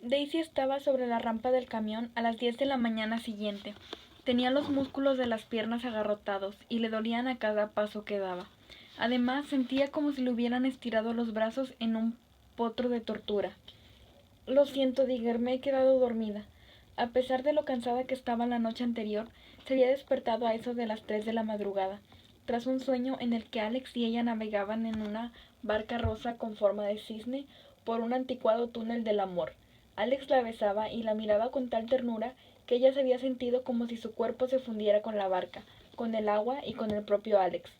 Daisy estaba sobre la rampa del camión a las 10 de la mañana siguiente. Tenía los músculos de las piernas agarrotados y le dolían a cada paso que daba. Además, sentía como si le hubieran estirado los brazos en un potro de tortura. Lo siento, Digger, me he quedado dormida. A pesar de lo cansada que estaba la noche anterior, se había despertado a eso de las 3 de la madrugada, tras un sueño en el que Alex y ella navegaban en una barca rosa con forma de cisne por un anticuado túnel del amor. Alex la besaba y la miraba con tal ternura que ella se había sentido como si su cuerpo se fundiera con la barca, con el agua y con el propio Alex.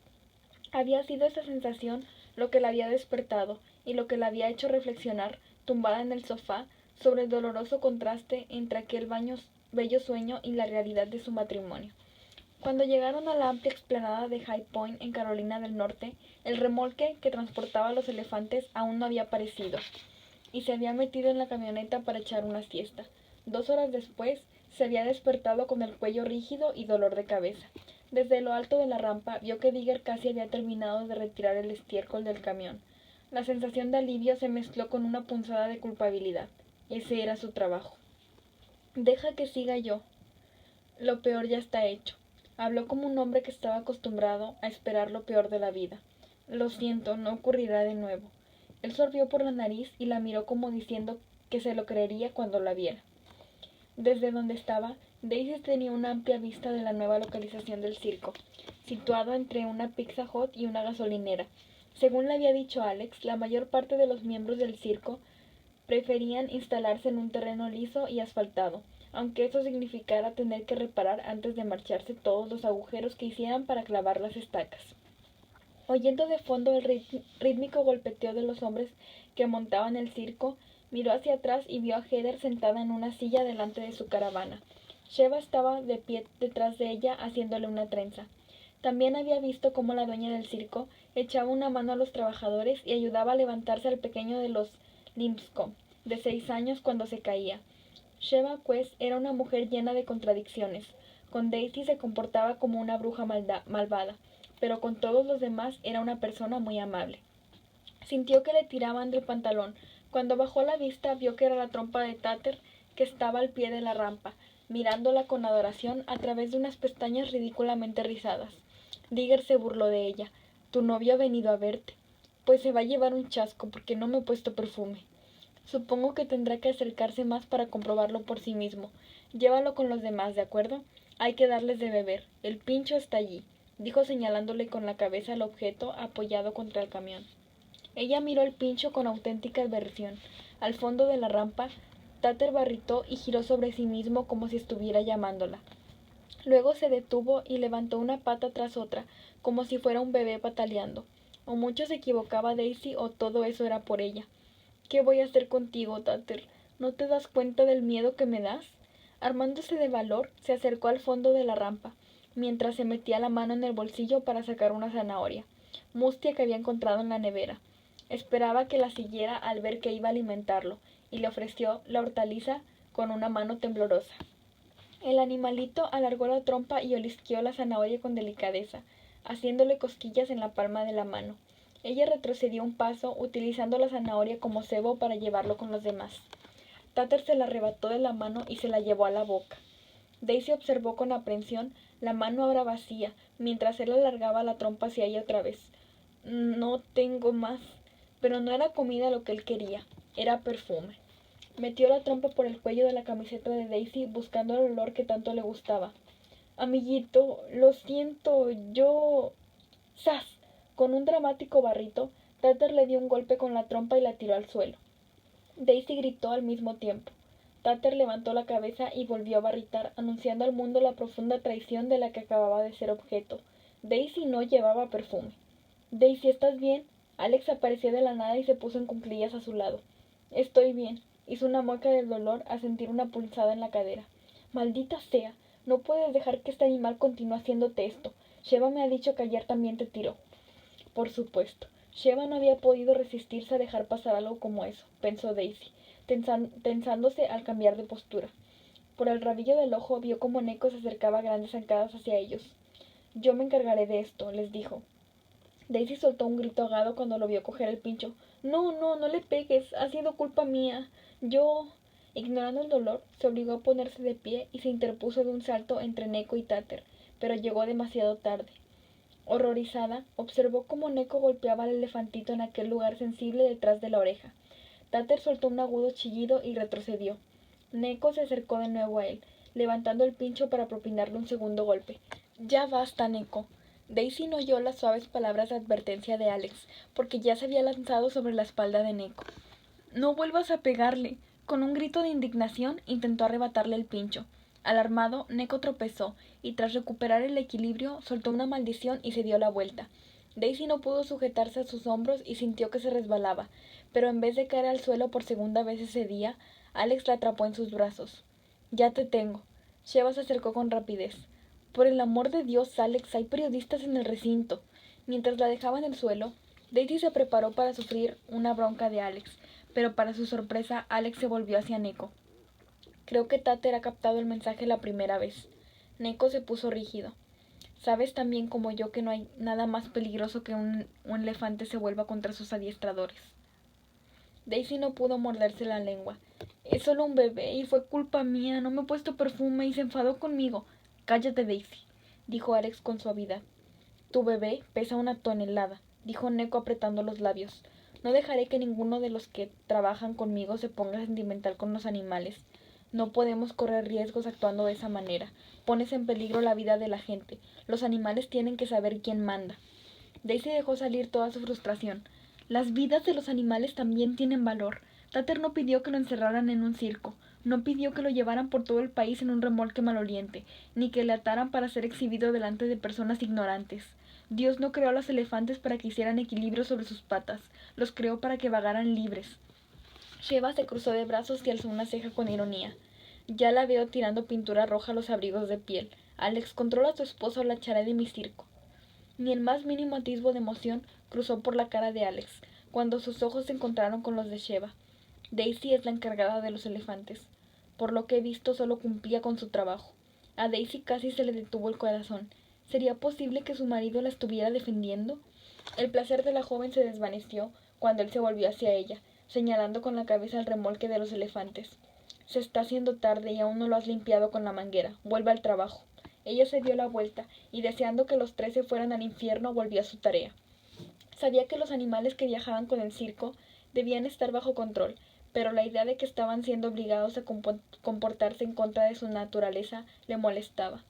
Había sido esa sensación lo que la había despertado y lo que la había hecho reflexionar, tumbada en el sofá, sobre el doloroso contraste entre aquel bello sueño y la realidad de su matrimonio. Cuando llegaron a la amplia explanada de High Point en Carolina del Norte, el remolque que transportaba a los elefantes aún no había aparecido, y se había metido en la camioneta para echar una siesta. 2 horas después, se había despertado con el cuello rígido y dolor de cabeza. Desde lo alto de la rampa vio que Digger casi había terminado de retirar el estiércol del camión. La sensación de alivio se mezcló con una punzada de culpabilidad. Ese era su trabajo. Deja que siga yo. Lo peor ya está hecho. Habló como un hombre que estaba acostumbrado a esperar lo peor de la vida. Lo siento, no ocurrirá de nuevo. Él sorbió por la nariz y la miró como diciendo que se lo creería cuando la viera. Desde donde estaba, Daisy tenía una amplia vista de la nueva localización del circo, situado entre una Pizza Hut y una gasolinera. Según le había dicho Alex, la mayor parte de los miembros del circo preferían instalarse en un terreno liso y asfaltado, aunque eso significara tener que reparar antes de marcharse todos los agujeros que hicieran para clavar las estacas. Oyendo de fondo el rítmico golpeteo de los hombres que montaban el circo, miró hacia atrás y vio a Heather sentada en una silla delante de su caravana. Sheva estaba de pie detrás de ella haciéndole una trenza. También había visto cómo la dueña del circo echaba una mano a los trabajadores y ayudaba a levantarse al pequeño de los Lipscomb, de 6 años, cuando se caía. Sheva Quest era una mujer llena de contradicciones. Con Daisy se comportaba como una bruja malvada, pero con todos los demás era una persona muy amable. Sintió que le tiraban del pantalón. Cuando bajó la vista vio que era la trompa de Tatter, que estaba al pie de la rampa, mirándola con adoración a través de unas pestañas ridículamente rizadas. Digger se burló de ella. Tu novio ha venido a verte. Pues se va a llevar un chasco porque no me he puesto perfume. Supongo que tendrá que acercarse más para comprobarlo por sí mismo. Llévalo con los demás, ¿de acuerdo? Hay que darles de beber. El pincho está allí, dijo señalándole con la cabeza el objeto apoyado contra el camión. Ella miró el pincho con auténtica aversión. Al fondo de la rampa, Tatter barritó y giró sobre sí mismo como si estuviera llamándola. Luego se detuvo y levantó una pata tras otra, como si fuera un bebé pataleando. O mucho se equivocaba Daisy o todo eso era por ella. ¿Qué voy a hacer contigo, Tatter? ¿No te das cuenta del miedo que me das? Armándose de valor, se acercó al fondo de la rampa, mientras se metía la mano en el bolsillo para sacar una zanahoria, mustia que había encontrado en la nevera. Esperaba que la siguiera al ver que iba a alimentarlo, y le ofreció la hortaliza con una mano temblorosa. El animalito alargó la trompa y olisqueó la zanahoria con delicadeza, haciéndole cosquillas en la palma de la mano. Ella retrocedió un paso, utilizando la zanahoria como cebo para llevarlo con los demás. Tatter se la arrebató de la mano y se la llevó a la boca. Daisy observó con aprensión la mano ahora vacía, mientras él alargaba la trompa hacia ella otra vez. No tengo más. Pero no era comida lo que él quería, era perfume. Metió la trompa por el cuello de la camiseta de Daisy, buscando el olor que tanto le gustaba. Amiguito, lo siento, yo... ¡Zas! Con un dramático barrito, Tatter le dio un golpe con la trompa y la tiró al suelo. Daisy gritó al mismo tiempo. Tatter levantó la cabeza y volvió a barritar, anunciando al mundo la profunda traición de la que acababa de ser objeto. Daisy no llevaba perfume. Daisy, ¿estás bien? Alex apareció de la nada y se puso en cuclillas a su lado. Estoy bien. Hizo una mueca del dolor a sentir una punzada en la cadera. Maldita sea. No puedes dejar que este animal continúe haciéndote esto. Sheva me ha dicho que ayer también te tiró. Por supuesto. Sheva no había podido resistirse a dejar pasar algo como eso, pensó Daisy, tensándose al cambiar de postura. Por el rabillo del ojo vio cómo Neko se acercaba a grandes zancadas hacia ellos. Yo me encargaré de esto, les dijo. Daisy soltó un grito ahogado cuando lo vio coger el pincho. No, no, no le pegues. Ha sido culpa mía. Yo... Ignorando el dolor, se obligó a ponerse de pie y se interpuso de un salto entre Neco y Táter, pero llegó demasiado tarde. Horrorizada, observó cómo Neco golpeaba al elefantito en aquel lugar sensible detrás de la oreja. Táter soltó un agudo chillido y retrocedió. Neco se acercó de nuevo a él, levantando el pincho para propinarle un segundo golpe. Ya basta, Neco. Daisy no oyó las suaves palabras de advertencia de Alex, porque ya se había lanzado sobre la espalda de Neco. No vuelvas a pegarle. Con un grito de indignación intentó arrebatarle el pincho. Alarmado, Neco tropezó y tras recuperar el equilibrio soltó una maldición y se dio la vuelta. Daisy no pudo sujetarse a sus hombros y sintió que se resbalaba, pero en vez de caer al suelo por segunda vez ese día, Alex la atrapó en sus brazos. Ya te tengo. Sheva se acercó con rapidez. Por el amor de Dios, Alex, hay periodistas en el recinto. Mientras la dejaba en el suelo, Daisy se preparó para sufrir una bronca de Alex, pero para su sorpresa, Alex se volvió hacia Neco. Creo que Táter ha captado el mensaje la primera vez. Neco se puso rígido. Sabes tan bien como yo que no hay nada más peligroso que un elefante se vuelva contra sus adiestradores. Daisy no pudo morderse la lengua. Es solo un bebé y fue culpa mía. No me he puesto perfume y se enfadó conmigo. Cállate, Daisy, dijo Alex con suavidad. Tu bebé pesa 1 tonelada, dijo Neco apretando los labios. No dejaré que ninguno de los que trabajan conmigo se ponga sentimental con los animales. No podemos correr riesgos actuando de esa manera. Pones en peligro la vida de la gente. Los animales tienen que saber quién manda. Daisy dejó salir toda su frustración. Las vidas de los animales también tienen valor. Táter no pidió que lo encerraran en un circo. No pidió que lo llevaran por todo el país en un remolque maloliente, ni que le ataran para ser exhibido delante de personas ignorantes. Dios no creó a los elefantes para que hicieran equilibrio sobre sus patas. Los creó para que vagaran libres. Sheva se cruzó de brazos y alzó una ceja con ironía. Ya la veo tirando pintura roja a los abrigos de piel. Alex, controla a tu esposa o la echaré de mi circo. Ni el más mínimo atisbo de emoción cruzó por la cara de Alex, cuando sus ojos se encontraron con los de Sheva. Daisy es la encargada de los elefantes. Por lo que he visto, solo cumplía con su trabajo. A Daisy casi se le detuvo el corazón. ¿Sería posible que su marido la estuviera defendiendo? El placer de la joven se desvaneció cuando él se volvió hacia ella, señalando con la cabeza el remolque de los elefantes. Se está haciendo tarde y aún no lo has limpiado con la manguera. Vuelve al trabajo. Ella se dio la vuelta y, deseando que los 13 fueran al infierno, volvió a su tarea. Sabía que los animales que viajaban con el circo debían estar bajo control, pero la idea de que estaban siendo obligados a comportarse en contra de su naturaleza le molestaba.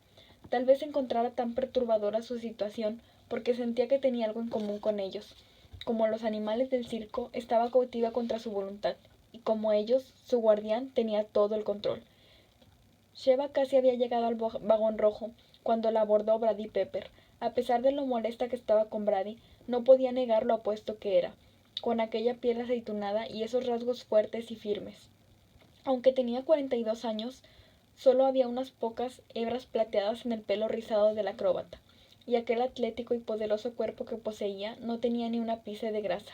Tal vez encontrara tan perturbadora su situación porque sentía que tenía algo en común con ellos. Como los animales del circo, estaba cautiva contra su voluntad, y como ellos, su guardián tenía todo el control. Sheva casi había llegado al vagón rojo cuando la abordó Brady Pepper. A pesar de lo molesta que estaba con Brady, no podía negar lo apuesto que era, con aquella piel aceitunada y esos rasgos fuertes y firmes. Aunque tenía 42 años, solo había unas pocas hebras plateadas en el pelo rizado del acróbata, y aquel atlético y poderoso cuerpo que poseía no tenía ni un ápice de grasa.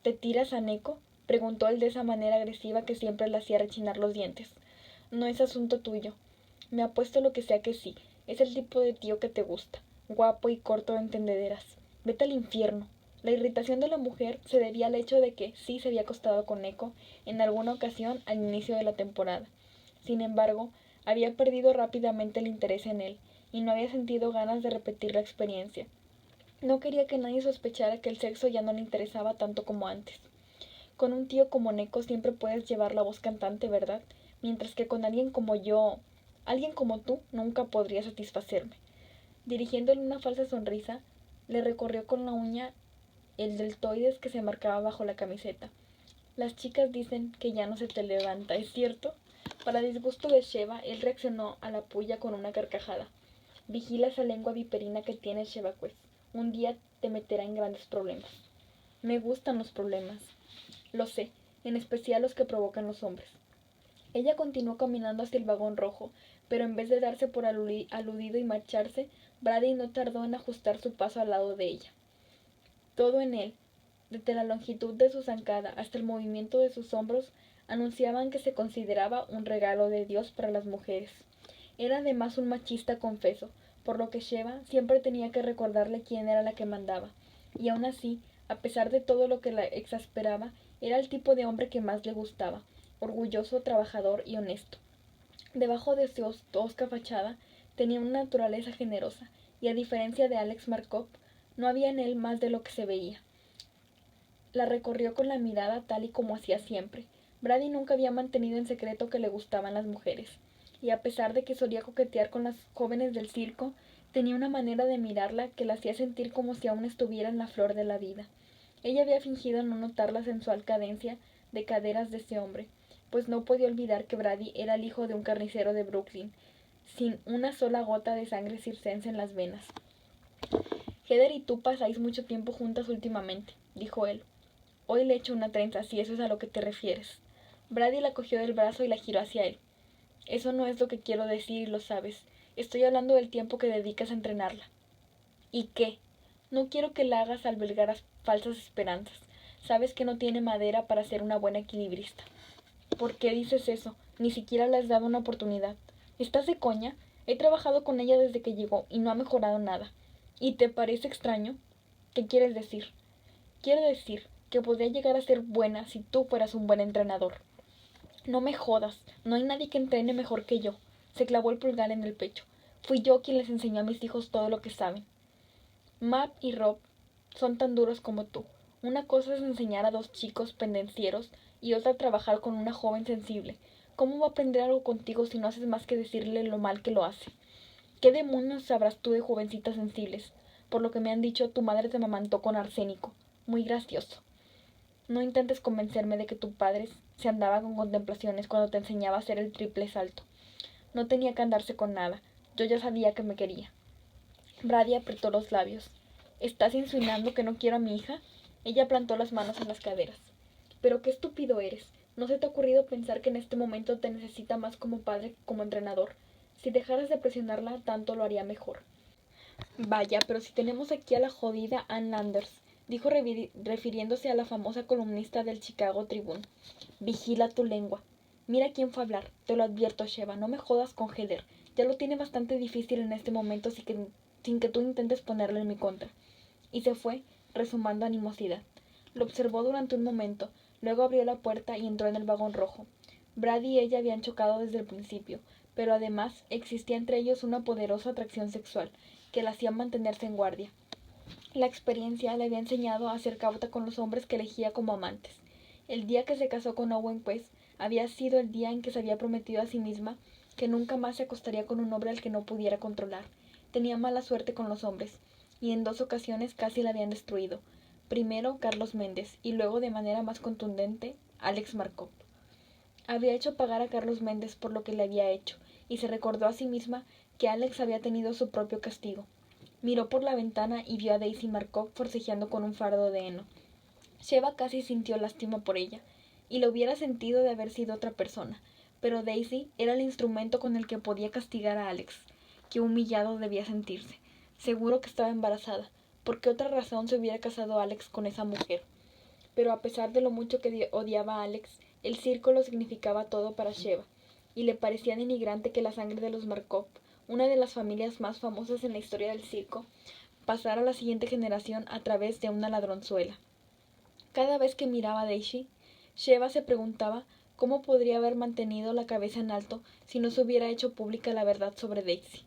¿Te tiras a Neco?, preguntó él de esa manera agresiva que siempre le hacía rechinar los dientes. No es asunto tuyo. Me apuesto lo que sea que sí. Es el tipo de tío que te gusta. Guapo y corto de entendederas. Vete al infierno. La irritación de la mujer se debía al hecho de que sí se había acostado con Eco en alguna ocasión al inicio de la temporada. Sin embargo, había perdido rápidamente el interés en él, y no había sentido ganas de repetir la experiencia. No quería que nadie sospechara que el sexo ya no le interesaba tanto como antes. Con un tío como Neco siempre puedes llevar la voz cantante, ¿verdad? Mientras que con alguien como tú, nunca podría satisfacerme. Dirigiéndole una falsa sonrisa, le recorrió con la uña el deltoides que se marcaba bajo la camiseta. Las chicas dicen que ya no se te levanta, ¿es cierto? Para disgusto de Sheva, él reaccionó a la puya con una carcajada. Vigila esa lengua viperina que tienes, Shevaquez. Un día te meterá en grandes problemas. Me gustan los problemas. Lo sé, en especial los que provocan los hombres. Ella continuó caminando hacia el vagón rojo, pero en vez de darse por aludido y marcharse, Brady no tardó en ajustar su paso al lado de ella. Todo en él, desde la longitud de su zancada hasta el movimiento de sus hombros, anunciaban que se consideraba un regalo de Dios para las mujeres. Era además un machista confeso, por lo que Sheva siempre tenía que recordarle quién era la que mandaba, y aun así, a pesar de todo lo que la exasperaba, era el tipo de hombre que más le gustaba, orgulloso, trabajador y honesto. Debajo de su tosca fachada tenía una naturaleza generosa, y a diferencia de Alex Markov, no había en él más de lo que se veía. La recorrió con la mirada tal y como hacía siempre. Brady nunca había mantenido en secreto que le gustaban las mujeres, y a pesar de que solía coquetear con las jóvenes del circo, tenía una manera de mirarla que la hacía sentir como si aún estuviera en la flor de la vida. Ella había fingido no notar la sensual cadencia de caderas de ese hombre, pues no podía olvidar que Brady era el hijo de un carnicero de Brooklyn, sin una sola gota de sangre circense en las venas. Heather y tú pasáis mucho tiempo juntas últimamente, dijo él. Hoy le echo una trenza, si eso es a lo que te refieres. Brady la cogió del brazo y la giró hacia él. Eso no es lo que quiero decir y lo sabes. Estoy hablando del tiempo que dedicas a entrenarla. ¿Y qué? No quiero que la hagas albergar falsas esperanzas. Sabes que no tiene madera para ser una buena equilibrista. ¿Por qué dices eso? Ni siquiera le has dado una oportunidad. ¿Estás de coña? He trabajado con ella desde que llegó y no ha mejorado nada. ¿Y te parece extraño? ¿Qué quieres decir? Quiero decir que podría llegar a ser buena si tú fueras un buen entrenador. No me jodas, no hay nadie que entrene mejor que yo. Se clavó el pulgar en el pecho. Fui yo quien les enseñó a mis hijos todo lo que saben. Matt y Rob son tan duros como tú. Una cosa es enseñar a dos chicos pendencieros y otra trabajar con una joven sensible. ¿Cómo va a aprender algo contigo si no haces más que decirle lo mal que lo hace? ¿Qué demonios sabrás tú de jovencitas sensibles? Por lo que me han dicho, tu madre te amamantó con arsénico. Muy gracioso. No intentes convencerme de que tu padre se andaba con contemplaciones cuando te enseñaba a hacer el triple salto. No tenía que andarse con nada. Yo ya sabía que me quería. Brady apretó los labios. ¿Estás insinuando que no quiero a mi hija? Ella plantó las manos en las caderas. Pero qué estúpido eres. ¿No se te ha ocurrido pensar que en este momento te necesita más como padre que como entrenador? Si dejaras de presionarla tanto lo haría mejor. Vaya, pero si tenemos aquí a la jodida Ann Landers, dijo refiriéndose a la famosa columnista del Chicago Tribune. Vigila tu lengua. Mira quién fue a hablar. Te lo advierto, Sheva, no me jodas con Heather. Ya lo tiene bastante difícil en este momento sin que tú intentes ponerlo en mi contra. Y se fue, rezumando animosidad. Lo observó durante un momento, luego abrió la puerta y entró en el vagón rojo. Brady y ella habían chocado desde el principio, pero además existía entre ellos una poderosa atracción sexual, que la hacía mantenerse en guardia. La experiencia le había enseñado a ser cauta con los hombres que elegía como amantes. El día que se casó con Owen Quest había sido el día en que se había prometido a sí misma que nunca más se acostaría con un hombre al que no pudiera controlar. Tenía mala suerte con los hombres, y en 2 ocasiones casi la habían destruido. Primero Carlos Méndez, y luego de manera más contundente Alex Markov. Había hecho pagar a Carlos Méndez por lo que le había hecho, y se recordó a sí misma que Alex había tenido su propio castigo. Miró por la ventana y vio a Daisy Markov forcejeando con un fardo de heno. Sheva casi sintió lástima por ella, y lo hubiera sentido de haber sido otra persona, pero Daisy era el instrumento con el que podía castigar a Alex. Qué humillado debía sentirse. Seguro que estaba embarazada. ¿Por qué otra razón se hubiera casado Alex con esa mujer? Pero a pesar de lo mucho que odiaba a Alex, el circo lo significaba todo para Sheva, y le parecía denigrante que la sangre de los Markov, una de las familias más famosas en la historia del circo, pasara a la siguiente generación a través de una ladronzuela. Cada vez que miraba a Daisy, Sheva se preguntaba cómo podría haber mantenido la cabeza en alto si no se hubiera hecho pública la verdad sobre Daisy.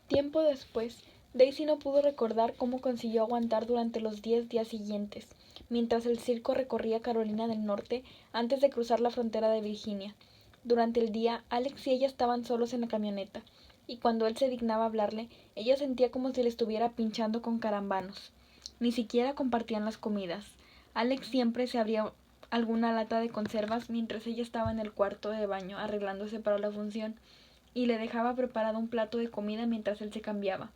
Tiempo después, Daisy no pudo recordar cómo consiguió aguantar durante los 10 días siguientes, mientras el circo recorría Carolina del Norte antes de cruzar la frontera de Virginia. Durante el día, Alex y ella estaban solos en la camioneta, y cuando él se dignaba hablarle, ella sentía como si le estuviera pinchando con carambanos. Ni siquiera compartían las comidas. Alex siempre se abría alguna lata de conservas mientras ella estaba en el cuarto de baño arreglándose para la función, y le dejaba preparado un plato de comida mientras él se cambiaba.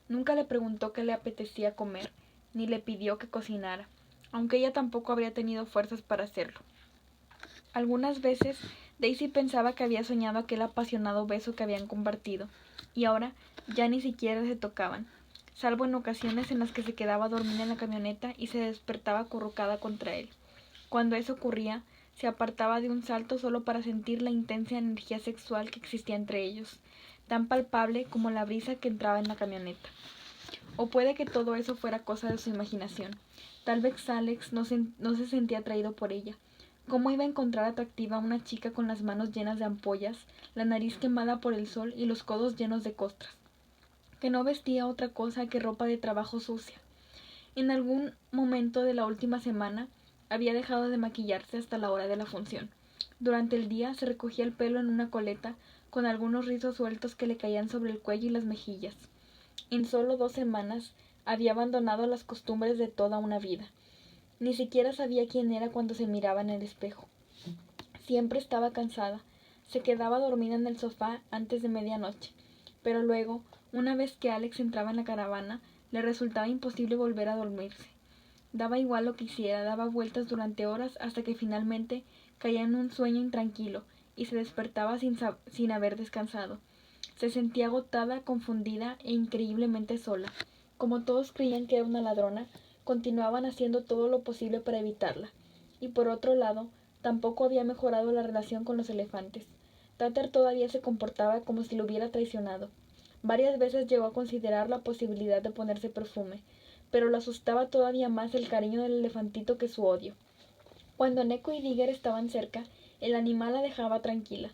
Nunca le preguntó qué le apetecía comer, ni le pidió que cocinara, aunque ella tampoco habría tenido fuerzas para hacerlo. Algunas veces Daisy pensaba que había soñado aquel apasionado beso que habían compartido, y ahora ya ni siquiera se tocaban, salvo en ocasiones en las que se quedaba dormida en la camioneta y se despertaba acurrucada contra él. Cuando eso ocurría, se apartaba de un salto solo para sentir la intensa energía sexual que existía entre ellos, tan palpable como la brisa que entraba en la camioneta. O puede que todo eso fuera cosa de su imaginación. Tal vez Alex no se sentía atraído por ella, ¿Cómo iba a encontrar atractiva a una chica con las manos llenas de ampollas, la nariz quemada por el sol y los codos llenos de costras, que no vestía otra cosa que ropa de trabajo sucia? En algún momento de la última semana había dejado de maquillarse hasta la hora de la función. Durante el día se recogía el pelo en una coleta con algunos rizos sueltos que le caían sobre el cuello y las mejillas. En solo 2 semanas había abandonado las costumbres de toda una vida. Ni siquiera sabía quién era cuando se miraba en el espejo. Siempre estaba cansada. Se quedaba dormida en el sofá antes de medianoche. Pero luego, una vez que Alex entraba en la caravana, le resultaba imposible volver a dormirse. Daba igual lo que hiciera, daba vueltas durante horas hasta que finalmente caía en un sueño intranquilo y se despertaba sin haber descansado. Se sentía agotada, confundida e increíblemente sola. Como todos creían que era una ladrona, continuaban haciendo todo lo posible para evitarla. Y por otro lado, tampoco había mejorado la relación con los elefantes. Tater todavía se comportaba como si lo hubiera traicionado. Varias veces llegó a considerar la posibilidad de ponerse perfume, pero lo asustaba todavía más el cariño del elefantito que su odio. Cuando Neko y Digger estaban cerca, el animal la dejaba tranquila,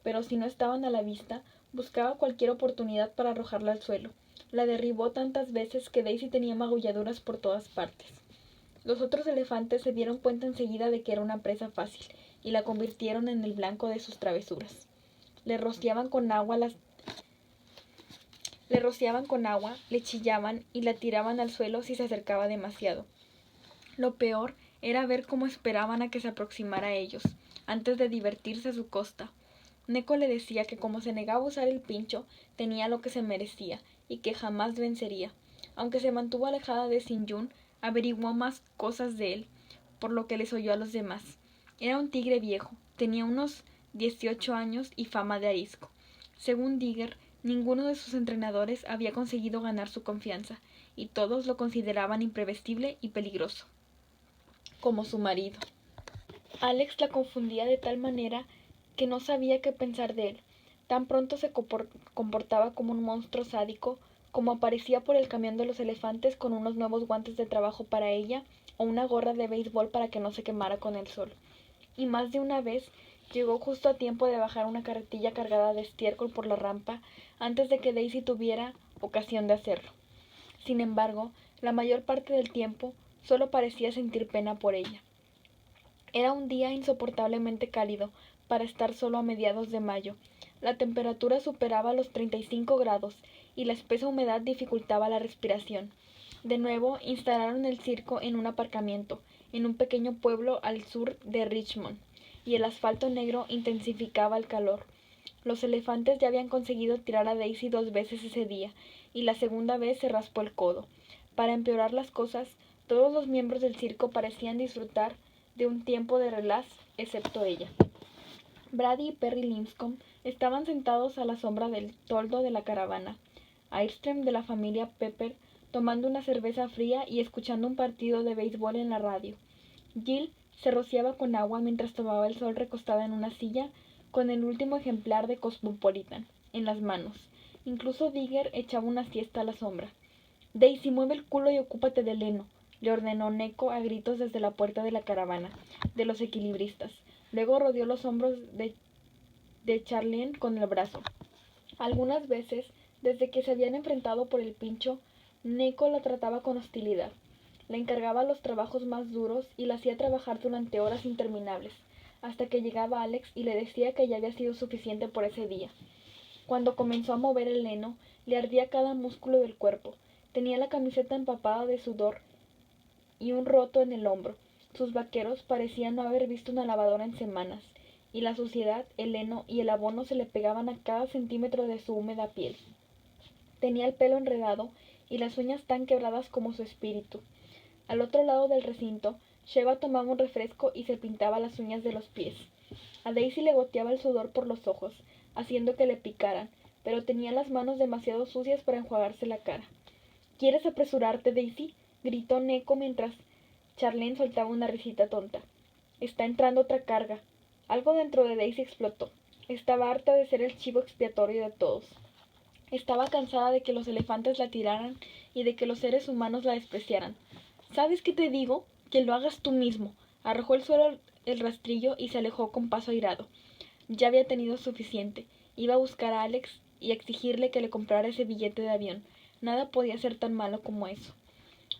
pero si no estaban a la vista, buscaba cualquier oportunidad para arrojarla al suelo. La derribó tantas veces que Daisy tenía magulladuras por todas partes. Los otros elefantes se dieron cuenta enseguida de que era una presa fácil, y la convirtieron en el blanco de sus travesuras. Le rociaban con agua, le chillaban y la tiraban al suelo si se acercaba demasiado. Lo peor era ver cómo esperaban a que se aproximara a ellos, antes de divertirse a su costa. Neko le decía que como se negaba a usar el pincho, tenía lo que se merecía, y que jamás vencería. Aunque se mantuvo alejada de Sin-yun, averiguó más cosas de él, por lo que les oyó a los demás. Era un tigre viejo, tenía unos 18 años y fama de arisco. Según Digger, ninguno de sus entrenadores había conseguido ganar su confianza, y todos lo consideraban imprevestible y peligroso, como su marido. Alex la confundía de tal manera que no sabía qué pensar de él. Tan pronto se comportaba como un monstruo sádico, como aparecía por el camión de los elefantes con unos nuevos guantes de trabajo para ella o una gorra de béisbol para que no se quemara con el sol. Y más de una vez llegó justo a tiempo de bajar una carretilla cargada de estiércol por la rampa antes de que Daisy tuviera ocasión de hacerlo. Sin embargo, la mayor parte del tiempo solo parecía sentir pena por ella. Era un día insoportablemente cálido para estar solo a mediados de mayo. La temperatura superaba los 35 grados y la espesa humedad dificultaba la respiración. De nuevo instalaron el circo en un aparcamiento, en un pequeño pueblo al sur de Richmond, y el asfalto negro intensificaba el calor. Los elefantes ya habían conseguido tirar a Daisy 2 veces ese día, y la segunda vez se raspó el codo. Para empeorar las cosas, todos los miembros del circo parecían disfrutar de un tiempo de relax, excepto ella. Brady y Perry Linscomb estaban sentados a la sombra del toldo de la caravana. Airstream de la familia Pepper tomando una cerveza fría y escuchando un partido de béisbol en la radio. Jill se rociaba con agua mientras tomaba el sol recostada en una silla con el último ejemplar de Cosmopolitan en las manos. Incluso Digger echaba una siesta a la sombra. Daisy, mueve el culo y ocúpate del heno, le ordenó Neko a gritos desde la puerta de la caravana de los equilibristas. Luego rodeó los hombros de Charlene con el brazo. Algunas veces, desde que se habían enfrentado por el pincho, Neko la trataba con hostilidad. Le encargaba los trabajos más duros y la hacía trabajar durante horas interminables, hasta que llegaba Alex y le decía que ya había sido suficiente por ese día. Cuando comenzó a mover el heno, le ardía cada músculo del cuerpo. Tenía la camiseta empapada de sudor y un roto en el hombro. Sus vaqueros parecían no haber visto una lavadora en semanas, y la suciedad, el heno y el abono se le pegaban a cada centímetro de su húmeda piel. Tenía el pelo enredado y las uñas tan quebradas como su espíritu. Al otro lado del recinto, Sheva tomaba un refresco y se pintaba las uñas de los pies. A Daisy le goteaba el sudor por los ojos, haciendo que le picaran, pero tenía las manos demasiado sucias para enjuagarse la cara. ¿Quieres apresurarte, Daisy?, gritó Neko mientras Charlene soltaba una risita tonta. Está entrando otra carga. Algo dentro de Daisy explotó. Estaba harta de ser el chivo expiatorio de todos. Estaba cansada de que los elefantes la tiraran y de que los seres humanos la despreciaran. ¿Sabes qué te digo? Que lo hagas tú mismo. Arrojó el rastrillo y se alejó con paso airado. Ya había tenido suficiente. Iba a buscar a Alex y a exigirle que le comprara ese billete de avión. Nada podía ser tan malo como eso.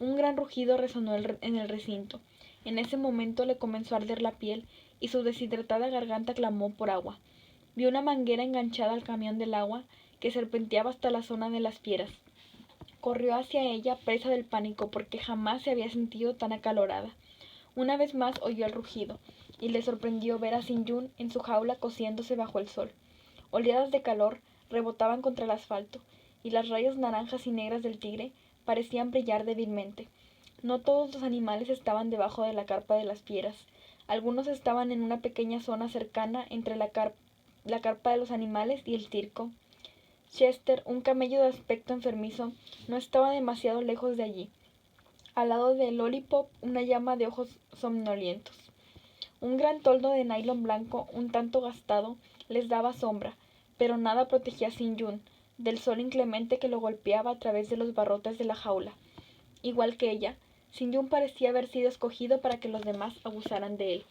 Un gran rugido resonó en el recinto. En ese momento le comenzó a arder la piel y su deshidratada garganta clamó por agua. Vio una manguera enganchada al camión del agua que serpenteaba hasta la zona de las fieras. Corrió hacia ella, presa del pánico, porque jamás se había sentido tan acalorada. Una vez más oyó el rugido, y le sorprendió ver a Sin-yun en su jaula cociéndose bajo el sol. Oleadas de calor rebotaban contra el asfalto, y las rayas naranjas y negras del tigre parecían brillar débilmente. No todos los animales estaban debajo de la carpa de las fieras. Algunos estaban en una pequeña zona cercana entre la carpa de los animales y el circo. Chester, un camello de aspecto enfermizo, no estaba demasiado lejos de allí. Al lado de Lollipop, una llama de ojos somnolientos. Un gran toldo de nylon blanco, un tanto gastado, les daba sombra, pero nada protegía a Sin-yun del sol inclemente que lo golpeaba a través de los barrotes de la jaula. Igual que ella, Sin-yun parecía haber sido escogido para que los demás abusaran de él.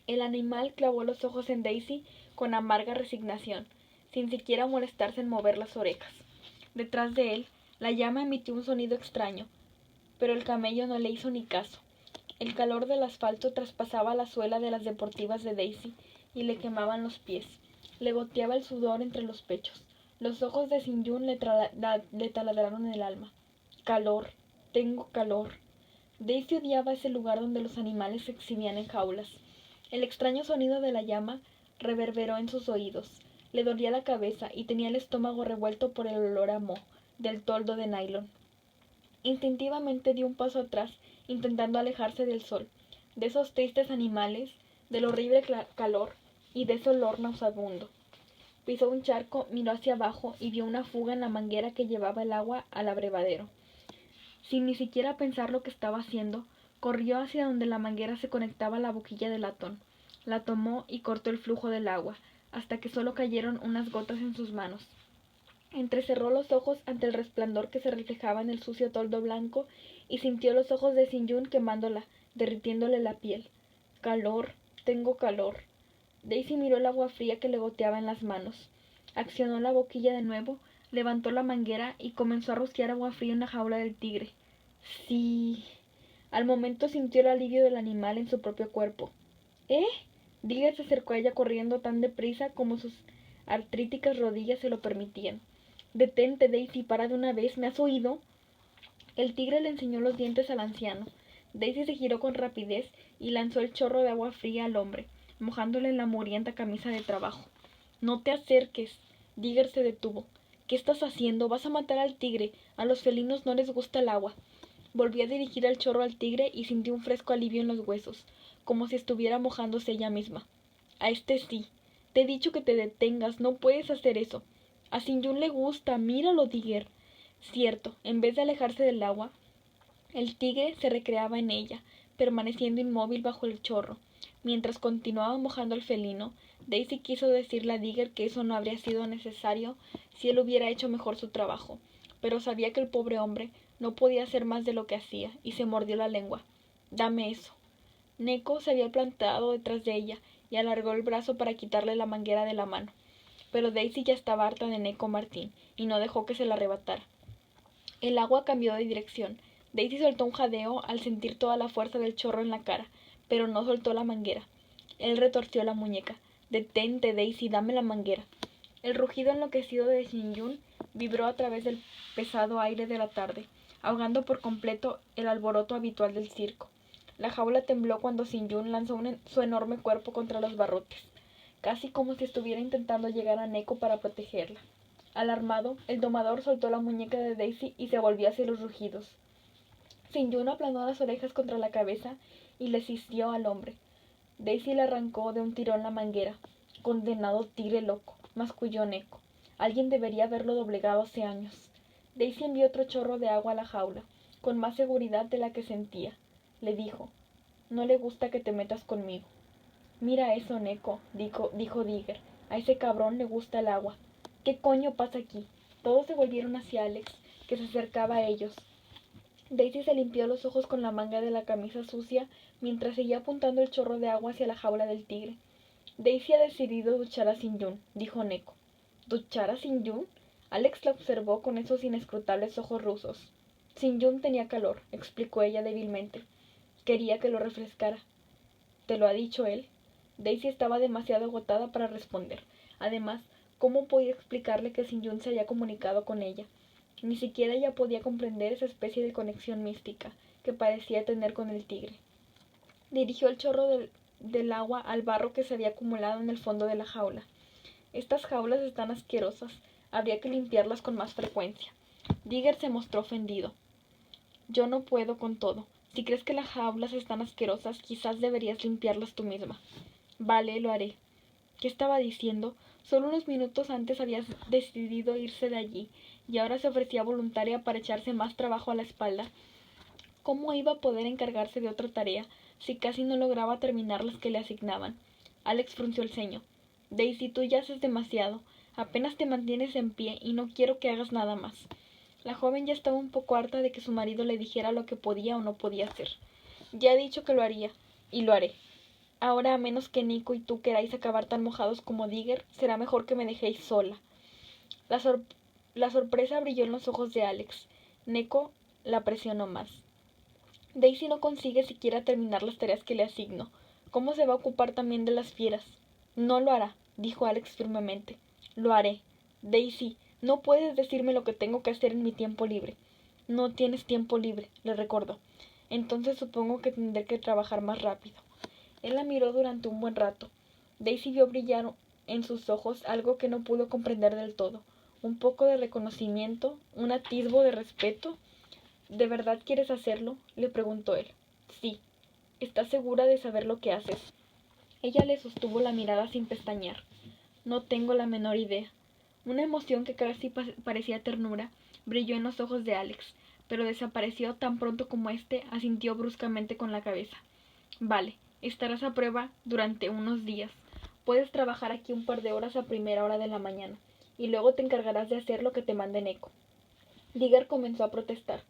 El animal clavó los ojos en Daisy con amarga resignación, sin siquiera molestarse en mover las orejas. Detrás de él, la llama emitió un sonido extraño, pero el camello no le hizo ni caso. El calor del asfalto traspasaba la suela de las deportivas de Daisy y le quemaban los pies. Le goteaba el sudor entre los pechos. Los ojos de Sin-yun le taladraron el alma. Calor, tengo calor. Daisy odiaba ese lugar donde los animales se exhibían en jaulas. El extraño sonido de la llama reverberó en sus oídos. Le dolía la cabeza y tenía el estómago revuelto por el olor a moho del toldo de nylon. Instintivamente dio un paso atrás, intentando alejarse del sol, de esos tristes animales, del horrible calor y de ese olor nauseabundo. Pisó un charco, miró hacia abajo y vio una fuga en la manguera que llevaba el agua al abrevadero. Sin ni siquiera pensar lo que estaba haciendo, corrió hacia donde la manguera se conectaba a la boquilla de latón. La tomó y cortó el flujo del agua, hasta que solo cayeron unas gotas en sus manos. Entrecerró los ojos ante el resplandor que se reflejaba en el sucio toldo blanco y sintió los ojos de Sin-yun quemándola, derritiéndole la piel. Calor, tengo calor. Daisy miró el agua fría que le goteaba en las manos. Accionó la boquilla de nuevo, levantó la manguera y comenzó a rociar agua fría en la jaula del tigre. Sí. Al momento sintió el alivio del animal en su propio cuerpo. ¿Eh? Digger se acercó a ella corriendo tan deprisa como sus artríticas rodillas se lo permitían. Detente, Daisy, para de una vez, ¿me has oído? El tigre le enseñó los dientes al anciano. Daisy se giró con rapidez y lanzó el chorro de agua fría al hombre, mojándole en la mugrienta camisa de trabajo. No te acerques. Digger se detuvo. ¿Qué estás haciendo? Vas a matar al tigre. A los felinos no les gusta el agua. Volvió a dirigir el chorro al tigre y sintió un fresco alivio en los huesos, como si estuviera mojándose ella misma. A este sí. Te he dicho que te detengas. No puedes hacer eso. A Sin-yun le gusta. Míralo, Digger. Cierto, en vez de alejarse del agua, el tigre se recreaba en ella, permaneciendo inmóvil bajo el chorro. Mientras continuaba mojando al felino, Daisy quiso decirle a Digger que eso no habría sido necesario si él hubiera hecho mejor su trabajo, pero sabía que el pobre hombre no podía hacer más de lo que hacía, y se mordió la lengua. Dame eso. Neko se había plantado detrás de ella y alargó el brazo para quitarle la manguera de la mano. Pero Daisy ya estaba harta de Neko Martín y no dejó que se la arrebatara. El agua cambió de dirección. Daisy soltó un jadeo al sentir toda la fuerza del chorro en la cara, pero no soltó la manguera. Él retorció la muñeca. Detente, Daisy, dame la manguera. El rugido enloquecido de Sin-yun vibró a través del pesado aire de la tarde, ahogando por completo el alboroto habitual del circo. La jaula tembló cuando Sin-yun lanzó su enorme cuerpo contra los barrotes, casi como si estuviera intentando llegar a Neko para protegerla. Alarmado, el domador soltó la muñeca de Daisy y se volvió hacia los rugidos. Sin-yun aplanó las orejas contra la cabeza y le asistió al hombre. Daisy le arrancó de un tirón la manguera. Condenado tigre loco, masculló Neko. Alguien debería haberlo doblegado hace años. Daisy envió otro chorro de agua a la jaula, con más seguridad de la que sentía. Le dijo, no le gusta que te metas conmigo. Mira eso, Neko, dijo Digger. A ese cabrón le gusta el agua. ¿Qué coño pasa aquí? Todos se volvieron hacia Alex, que se acercaba a ellos. Daisy se limpió los ojos con la manga de la camisa sucia mientras seguía apuntando el chorro de agua hacia la jaula del tigre. Daisy ha decidido duchar a Sin-yun, dijo Neko. ¿Duchar a Sin-yun? Alex la observó con esos inescrutables ojos rusos. Sin-yun tenía calor, explicó ella débilmente. Quería que lo refrescara. ¿Te lo ha dicho él? Daisy estaba demasiado agotada para responder. Además, ¿cómo podía explicarle que Sin-yun se había comunicado con ella? Ni siquiera ella podía comprender esa especie de conexión mística que parecía tener con el tigre. Dirigió el chorro del agua al barro que se había acumulado en el fondo de la jaula. Estas jaulas están asquerosas. Habría que limpiarlas con más frecuencia. Digger se mostró ofendido. Yo no puedo con todo. Si crees que las jaulas están asquerosas, quizás deberías limpiarlas tú misma. Vale, lo haré. ¿Qué estaba diciendo? Solo unos minutos antes había decidido irse de allí, y ahora se ofrecía voluntaria para echarse más trabajo a la espalda. ¿Cómo iba a poder encargarse de otra tarea si casi no lograba terminar las que le asignaban? Alex frunció el ceño. Daisy, tú ya haces demasiado. Apenas te mantienes en pie y no quiero que hagas nada más. La joven ya estaba un poco harta de que su marido le dijera lo que podía o no podía hacer. Ya he dicho que lo haría, y lo haré. Ahora, a menos que Nico y tú queráis acabar tan mojados como Digger, será mejor que me dejéis sola. La sorpresa brilló en los ojos de Alex. Neko la presionó más. Daisy no consigue siquiera terminar las tareas que le asigno. ¿Cómo se va a ocupar también de las fieras? No lo hará, dijo Alex firmemente. Lo haré. Daisy, no puedes decirme lo que tengo que hacer en mi tiempo libre. No tienes tiempo libre, le recordó. Entonces supongo que tendré que trabajar más rápido. Él la miró durante un buen rato. Daisy vio brillar en sus ojos algo que no pudo comprender del todo. Un poco de reconocimiento, un atisbo de respeto. ¿De verdad quieres hacerlo?, le preguntó él. Sí. ¿Estás segura de saber lo que haces? Ella le sostuvo la mirada sin pestañear. No tengo la menor idea. Una emoción que casi parecía ternura brilló en los ojos de Alex, pero desapareció tan pronto como éste asintió bruscamente con la cabeza. Vale, estarás a prueba durante unos días. Puedes trabajar aquí un par de horas a primera hora de la mañana, y luego te encargarás de hacer lo que te mande Neko. Digger comenzó a protestar.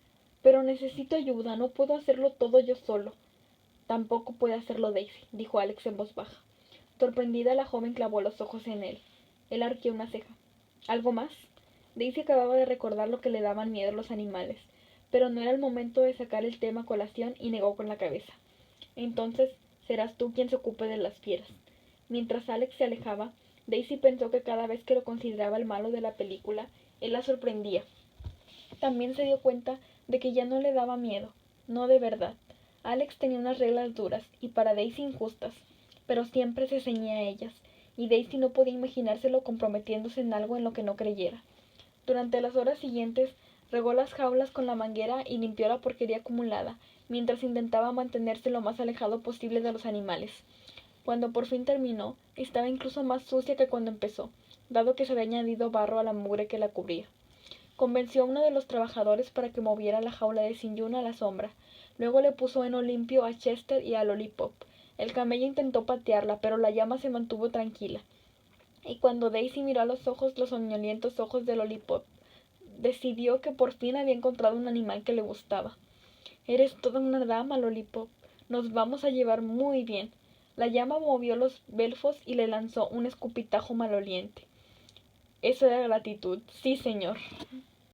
Pero necesito ayuda, no puedo hacerlo todo yo solo. Tampoco puede hacerlo Daisy, dijo Alex en voz baja. Sorprendida, la joven clavó los ojos en él. Él arqueó una ceja. ¿Algo más? Daisy acababa de recordar lo que le daban miedo los animales, pero no era el momento de sacar el tema a colación y negó con la cabeza. Entonces, serás tú quien se ocupe de las fieras. Mientras Alex se alejaba, Daisy pensó que cada vez que lo consideraba el malo de la película, él la sorprendía. También se dio cuenta de que ya no le daba miedo, no de verdad. Alex tenía unas reglas duras y para Daisy injustas, pero siempre se ceñía a ellas, y Daisy no podía imaginárselo comprometiéndose en algo en lo que no creyera. Durante las horas siguientes, regó las jaulas con la manguera y limpió la porquería acumulada, mientras intentaba mantenerse lo más alejado posible de los animales. Cuando por fin terminó, estaba incluso más sucia que cuando empezó, dado que se había añadido barro a la mugre que la cubría. Convenció a uno de los trabajadores para que moviera la jaula de Sin-yun a la sombra. Luego le puso heno limpio a Chester y a Lollipop. El camello intentó patearla, pero la llama se mantuvo tranquila. Y cuando Daisy miró a los soñolientos ojos de Lollipop, decidió que por fin había encontrado un animal que le gustaba. Eres toda una dama, Lollipop. Nos vamos a llevar muy bien. La llama movió los belfos y le lanzó un escupitajo maloliente. Eso era gratitud. Sí, señor.